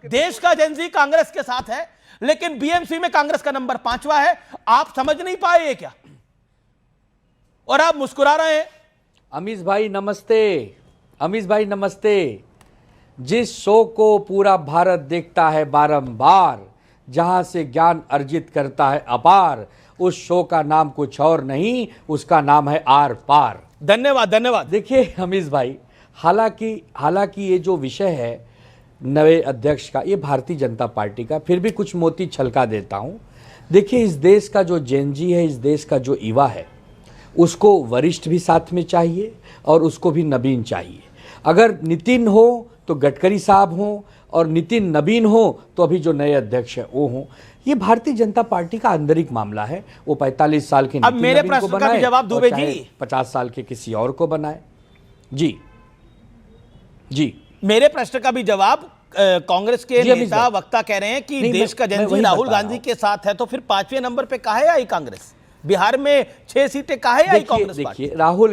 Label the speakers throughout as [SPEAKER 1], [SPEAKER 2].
[SPEAKER 1] देश का जेनजी कांग्रेस के साथ है, लेकिन बीएमसी में कांग्रेस का नंबर 5वां है। आप समझ नहीं पाए ये क्या, और आप मुस्कुरा रहे हैं।
[SPEAKER 2] अमीश भाई नमस्ते। अमीश भाई नमस्ते। जिस शो को पूरा भारत देखता है बारंबार, जहां से ज्ञान अर्जित करता है अपार, उस शो का नाम कुछ और नहीं, उसका नाम है आर पार।
[SPEAKER 1] धन्यवाद धन्यवाद।
[SPEAKER 2] देखिए अमीश भाई, हालांकि ये जो विषय है नए अध्यक्ष का, ये भारतीय जनता पार्टी का, फिर भी कुछ मोती छलका देता हूं। देखिए, इस देश का जो जेनजी है, इस देश का जो युवा है, उसको वरिष्ठ भी साथ में चाहिए और उसको भी नवीन चाहिए। अगर नितिन हो तो गडकरी साहब हो, और नितिन नवीन हो तो अभी जो नए अध्यक्ष है वो हो। ये भारतीय जनता पार्टी का आंतरिक मामला है। वो 45 साल के
[SPEAKER 1] अब मेरे प्रश्न का भी जवाब दुबे जी,
[SPEAKER 2] 50 साल के किसी और को बनाए। जी जी,
[SPEAKER 1] मेरे प्रश्न का भी जवाब कांग्रेस के नेता वक्ता कह रहे हैं कि देश का जेनजी राहुल गांधी के साथ है, तो फिर 5वें नंबर पे काहे आई कांग्रेस? बिहार में 6 सीटें काहे आई कांग्रेस?
[SPEAKER 2] देखिए, राहुल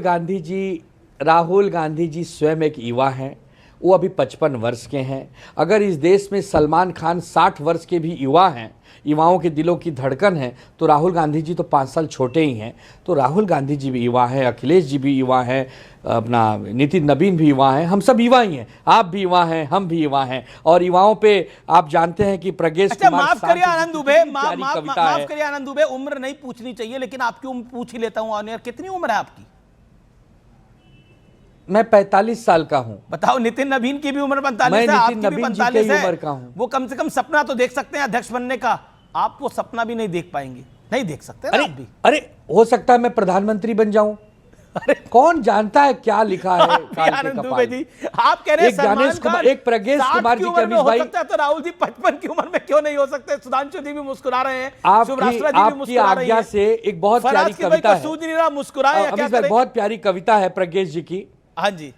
[SPEAKER 2] गांधी जी स्वयं एक युवा हैं। वो अभी 55 वर्ष के हैं। अगर इस देश में सलमान खान 60 वर्ष के भी युवा हैं, युवाओं के दिलों की धड़कन है, तो राहुल गांधी जी तो 5 साल छोटे ही हैं। तो राहुल गांधी जी भी युवा हैं, अखिलेश जी भी युवा हैं, अपना नितिन नवीन भी युवा हैं, हम सब युवा ही हैं। आप भी युवा हैं, हम भी युवा हैं। और युवाओं पे आप जानते हैं कि प्रज्ञेश कुमार,
[SPEAKER 1] माफ करिए आनंद दुबे, माफ करिए आनंद दुबे, उम्र नहीं पूछनी चाहिए, लेकिन आपकी उम्र पूछ ही लेता हूं। ऑन एयर कितनी उम्र है आपकी?
[SPEAKER 2] मैं 45 साल का हूं।
[SPEAKER 1] बताओ, नितिन नवीन की भी उम्र 45 है, आपकी भी 45 है।
[SPEAKER 2] उम्र का हूं।
[SPEAKER 1] वो कम से कम सपना तो देख सकते हैं अध्यक्ष बनने का। आप वो सपना भी नहीं देख पाएंगे, नहीं देख सकते ना आप भी।
[SPEAKER 2] अरे हो सकता है मैं प्रधानमंत्री बन जाऊं। अरे कौन जानता है क्या लिखा है काल के कपाल।
[SPEAKER 1] जी, आप कह रहे हैं
[SPEAKER 2] गणेश कुमार, एक प्रज्ञेश कुमार जी के
[SPEAKER 1] हो सकता है, तो राहुल जी 55 की उम्र में क्यों नहीं हो सकते? सुधांशु जी भी मुस्कुरा रहे हैं,
[SPEAKER 2] आपकी आज्ञा से एक बहुत प्यारी कविता है,
[SPEAKER 1] मुस्कुराए।
[SPEAKER 2] बहुत प्यारी कविता है प्रज्ञेश जी की।
[SPEAKER 1] हाँ जी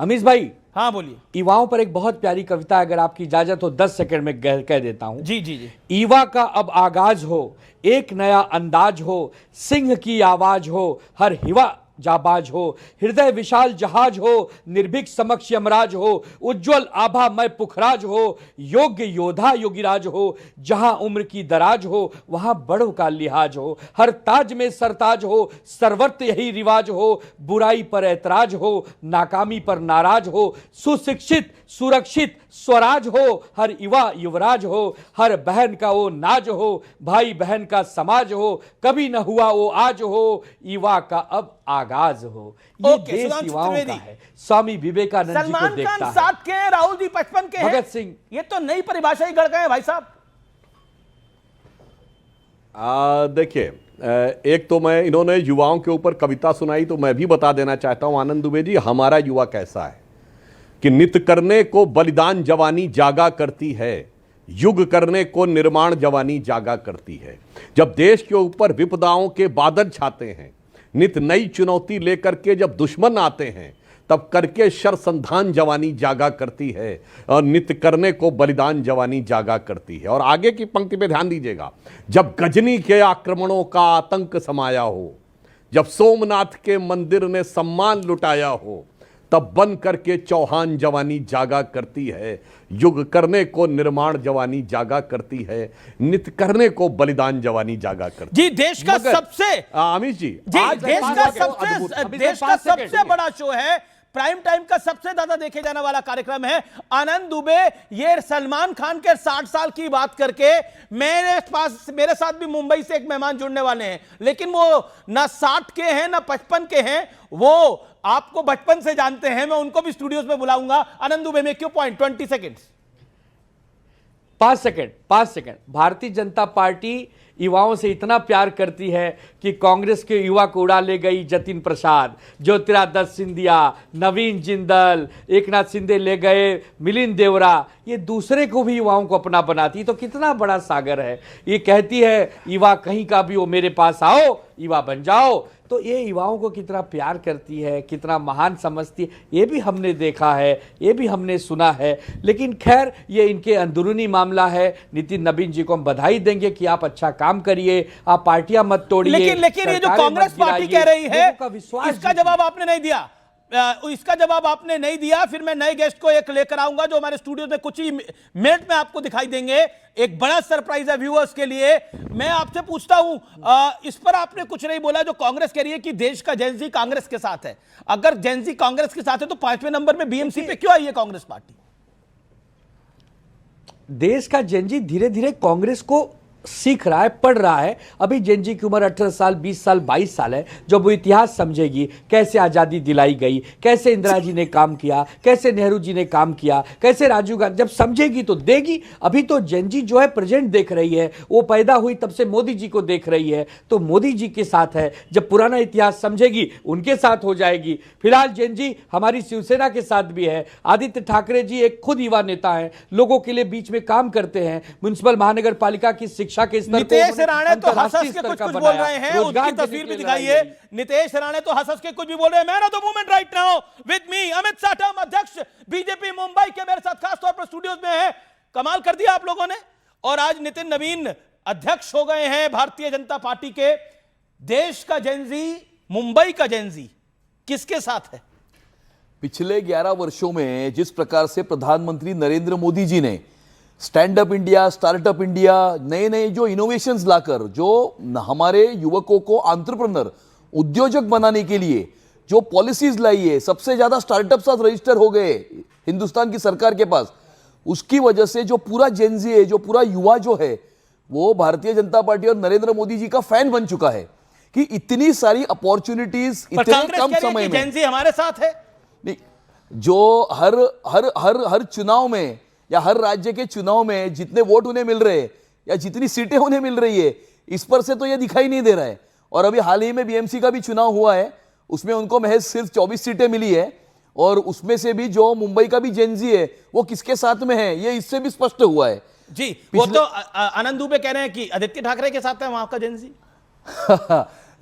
[SPEAKER 2] अमीश भाई।
[SPEAKER 1] हाँ बोलिए।
[SPEAKER 2] युवाओं पर एक बहुत प्यारी कविता, अगर आपकी इजाजत हो 10 सेकंड में कह देता हूं।
[SPEAKER 1] जी जी जी।
[SPEAKER 2] युवा का अब आगाज हो, एक नया अंदाज हो, सिंह की आवाज हो, हर युवा जाबाज हो, हृदय विशाल जहाज हो, निर्भीक समक्ष यमराज हो, उज्जवल आभा मय पुखराज हो, योग्य योद्धा योगिराज हो, जहां उम्र की दराज हो वहां बड़ों का लिहाज हो, हर ताज में सरताज हो, सर्वत्र यही रिवाज हो, बुराई पर ऐतराज हो, नाकामी पर नाराज हो, सुशिक्षित सुरक्षित स्वराज हो, हर युवा युवराज हो, हर बहन का वो नाज हो, भाई बहन का समाज हो, कभी न हुआ वो आज हो, युवा का अब आगाज हो। ये देश युवाओं का है। स्वामी विवेकानंद जी को देखता है।
[SPEAKER 1] सलमान खान 7 के हैं, राहुल जी 55 के हैं,
[SPEAKER 2] भगत सिंह।
[SPEAKER 1] ये तो नई परिभाषा ही गढ़ गए भाई साहब।
[SPEAKER 3] देखिए, एक तो मैं, इन्होंने युवाओं के ऊपर कविता सुनाई, तो मैं भी बता देना चाहता हूं आनंद दुबे जी, हमारा युवा कैसा है कि नित करने को बलिदान जवानी जागा करती है, युग करने को निर्माण जवानी जागा करती है। जब देश के ऊपर विपदाओं के बादल छाते हैं, नित नई चुनौती लेकर के जब दुश्मन आते हैं, तब करके शरसंधान जवानी जागा करती है, और नित करने को बलिदान जवानी जागा करती है। और आगे की पंक्ति पे ध्यान दीजिएगा, जब गजनी के आक्रमणों का आतंक समाया हो, जब सोमनाथ के मंदिर ने सम्मान लुटाया हो, तब बन करके चौहान जवानी जागा करती है, युग करने को निर्माण जवानी जागा करती है, नित करने को बलिदान जवानी जागा करती
[SPEAKER 1] जी। देश का सबसे,
[SPEAKER 3] अमीश जी,
[SPEAKER 1] देश का सबसे बड़ा शो है, प्राइम टाइम का सबसे ज्यादा देखे जाने वाला कार्यक्रम है। आनंद दुबे ये सलमान खान के 60 साल की बात करके, मेरे साथ भी मुंबई से एक मेहमान जुड़ने वाले हैं, लेकिन वो ना 60 के हैं ना 55 के हैं, वो आपको बचपन से जानते हैं। मैं उनको भी स्टूडियोज में बुलाऊंगा। आनंद दुबे में क्यों point 20 second
[SPEAKER 2] 5 second. Bharatiya Janata party युवाओं से इतना प्यार करती है कि कांग्रेस के युवा को उड़ा ले गई जतिन प्रसाद, ज्योतिरादित्य सिंधिया, नवीन जिंदल, एकनाथ शिंदे ले गए मिलिंद देवरा, ये दूसरे को भी युवाओं को अपना बनाती। तो कितना बड़ा सागर है। ये कहती है युवा कहीं का भी हो मेरे पास आओ, युवा बन जाओ। तो ये युवाओं को कितना प्यार करती है, कितना महान समझती है, ये भी हमने देखा है, ये भी हमने सुना है। लेकिन खैर, ये इनके अंदरूनी मामला है। नितिन नवीन जी को हम बधाई देंगे कि आप अच्छा काम करिए, आप पार्टियां मत तोड़िए।
[SPEAKER 1] लेकिन ये जो कांग्रेस पार्टी कह रही है, इसका जवाब आपने नहीं दिया। इसका जवाब आपने नहीं दिया, फिर मैं नए गेस्ट को एक लेकर आऊंगा जो हमारे स्टूडियो में कुछ ही मिनट में आपको दिखाई देंगे। एक बड़ा सरप्राइज है व्यूअर्स के लिए। मैं आपसे पूछता हूं, इस पर आपने कुछ नहीं बोला जो कांग्रेस कह रही है कि देश का जेनजी कांग्रेस के साथ है। अगर जेनजी कांग्रेस के साथ है तो 5वें नंबर में बीएमसी पे क्यों आई है कांग्रेस पार्टी?
[SPEAKER 2] देश का जेनजी धीरे धीरे कांग्रेस को सीख रहा है, पढ़ रहा है। अभी जेनजी की उम्र 18 साल, 20 साल, 22 साल है। जब वो इतिहास समझेगी, कैसे आजादी दिलाई गई, कैसे इंदिरा जी ने काम किया, कैसे नेहरू जी ने काम किया, कैसे राजीव गांधी, जब समझेगी तो देगी। अभी तो जेनजी जो है प्रेजेंट देख रही है, वो पैदा हुई तब से मोदी जी को देख रही है, तो मोदी जी के साथ है। जब पुराना इतिहास समझेगी उनके साथ हो जाएगी। फिलहाल जेनजी हमारी शिवसेना के साथ भी है। आदित्य ठाकरे जी एक खुद युवा नेता है, लोगों के लिए बीच में काम करते हैं। म्युनिसिपल महानगर पालिका की शिक्षा के स्तर
[SPEAKER 1] नितेश राणे तो हंस के कुछ बोल रहे हैं, उसकी तस्वीर भी दिखाइए। नितेश राणे तो हंस के कुछ भी बोल रहे हैं। Man of the movement right now with me Amit Satam, अध्यक्ष बीजेपी मुंबई के मेरे साथ खास तौर पर स्टूडियोज में है। कमाल कर दिया आप लोगों ने। और आज नितिन नवीन अध्यक्ष हो गए हैं भारतीय जनता पार्टी के। देश का जेनजी, मुंबई का जेनजी किसके साथ है?
[SPEAKER 4] पिछले 11 वर्षों में जिस प्रकार से प्रधानमंत्री नरेंद्र मोदी जी ने stand up India, startup India, नए नए जो इनोवेशंस लाकर जो हमारे युवकों को एंटरप्रेन्योर, उद्योजक बनाने के लिए जो पॉलिसीज लाई है, सबसे ज्यादा स्टार्टअप्स आज रजिस्टर हो गए हिंदुस्तान की सरकार के पास। उसकी वजह से जो पूरा जेनजी है, जो पूरा युवा जो है, वो भारतीय जनता पार्टी और नरेंद्र मोदी जी का फैन बन चुका है कि इतनी सारी अपॉर्चुनिटीज इतने कम समय में।
[SPEAKER 1] जेनजी हमारे साथ है
[SPEAKER 4] नहीं, जो हर हर हर हर चुनाव में या हर राज्य के चुनाव में जितने वोट उन्हें मिल रहे हैं या जितनी सीटें उन्हें मिल रही है, इस पर से तो ये दिखाई नहीं दे रहा है। और अभी हाल ही में बीएमसी का भी चुनाव हुआ है, उसमें उनको महज सिर्फ 24 सीटें मिली है। और उसमें से भी जो मुंबई का भी जेनजी है वो किसके साथ में है, ये इससे भी स्पष्ट हुआ है
[SPEAKER 1] जी। वो तो आनंद दुबे कह रहे हैं कि आदित्य ठाकरे के साथ है वहां का जेनजी।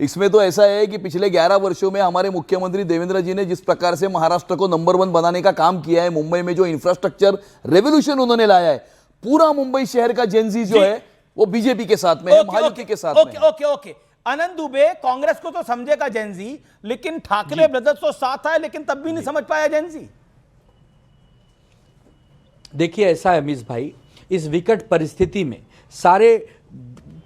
[SPEAKER 4] इसमें तो ऐसा है कि पिछले 11 वर्षों में हमारे मुख्यमंत्री देवेंद्र जी ने जिस प्रकार से महाराष्ट्र को नंबर 1 बनाने का काम किया है, मुंबई में जो इंफ्रास्ट्रक्चर रेवोल्यूशन उन्होंने लाया है, पूरा मुंबई शहर का जेनजी जो है वो बीजेपी के साथ में है, मायावती के साथ में।
[SPEAKER 1] ओके आनंद दुबे, कांग्रेस को तो समझेगा जेनजी, लेकिन ठाकरे ब्रदर्स तो साथ आए लेकिन तब भी नहीं समझ पाया जेनजी।
[SPEAKER 2] देखिए ऐसा है अमीश भाई, इस विकट परिस्थिति में सारे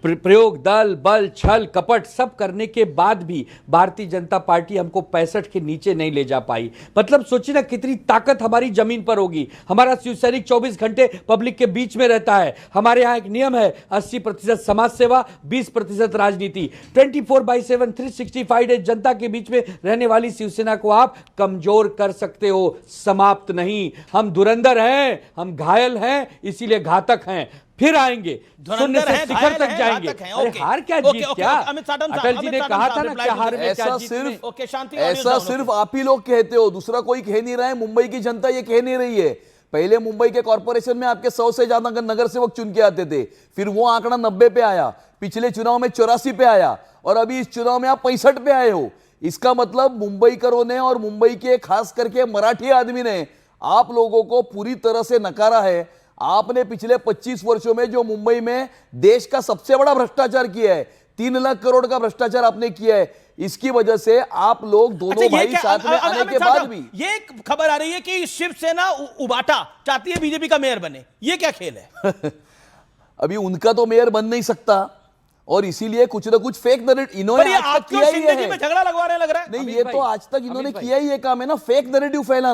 [SPEAKER 2] प्रयोग, दल बल, छल कपट सब करने के बाद भी भारतीय जनता पार्टी हमको 65 के नीचे नहीं ले जा पाई। मतलब सोचिए ना कितनी ताकत हमारी जमीन पर होगी। हमारा शिव सैनिक 24 घंटे पब्लिक के बीच में रहता है। हमारे यहाँ एक नियम है 80% समाज सेवा, 20% राजनीति। 24/7 365 डेज जनता के बीच में रहने वाली शिवसेना को आप कमजोर कर सकते हो, समाप्त नहीं। हम धुरंधर हैं, हम घायल हैं, इसीलिए घातक हैं। फिर आएंगे, शून्य से शिखर तक जाएंगे। अरे हार क्या जीत क्या? अटल जी ने कहा था ना क्या हार में क्या जीत में।
[SPEAKER 4] ऐसा सिर्फ आप ही लोग कहते हो, दूसरा कोई कह नहीं रहा है। मुंबई की जनता ये कह नहीं रही है। पहले मुंबई के कॉर्पोरेशन में आपके 100 से ज्यादा नगर सेवक चुन के आते थे, फिर वो आंकड़ा 90 पे आया, पिछले चुनाव में 84 पे आया, और अभी इस चुनाव में आप 65 पे आए हो। इसका मतलब मुंबईकरों ने और मुंबई के खास करके मराठी आदमी ने आप लोगों को पूरी तरह से नकारा है। आपने पिछले 25 वर्षों में जो मुंबई में देश का सबसे बड़ा भ्रष्टाचार किया है, 3 लाख करोड़ का भ्रष्टाचार आपने किया है। इसकी वजह से आप लोग दोनों भाई साथ में आने के बाद भी
[SPEAKER 1] ये खबर आ रही है कि शिवसेना उबाटा चाहती है बीजेपी का मेयर बने। ये क्या खेल है?
[SPEAKER 4] अभी उनका तो मेयर बन नहीं सकता और इसीलिए कुछ ना कुछ फेक नैरेटिव इन्होंने आज तक किया ही है।
[SPEAKER 1] झगड़ा लगवा रहे लग रहा है।
[SPEAKER 4] नहीं, ये तो आज तक इन्होंने किया ही ये काम है ना, फेक नैरेटिव फैलाना।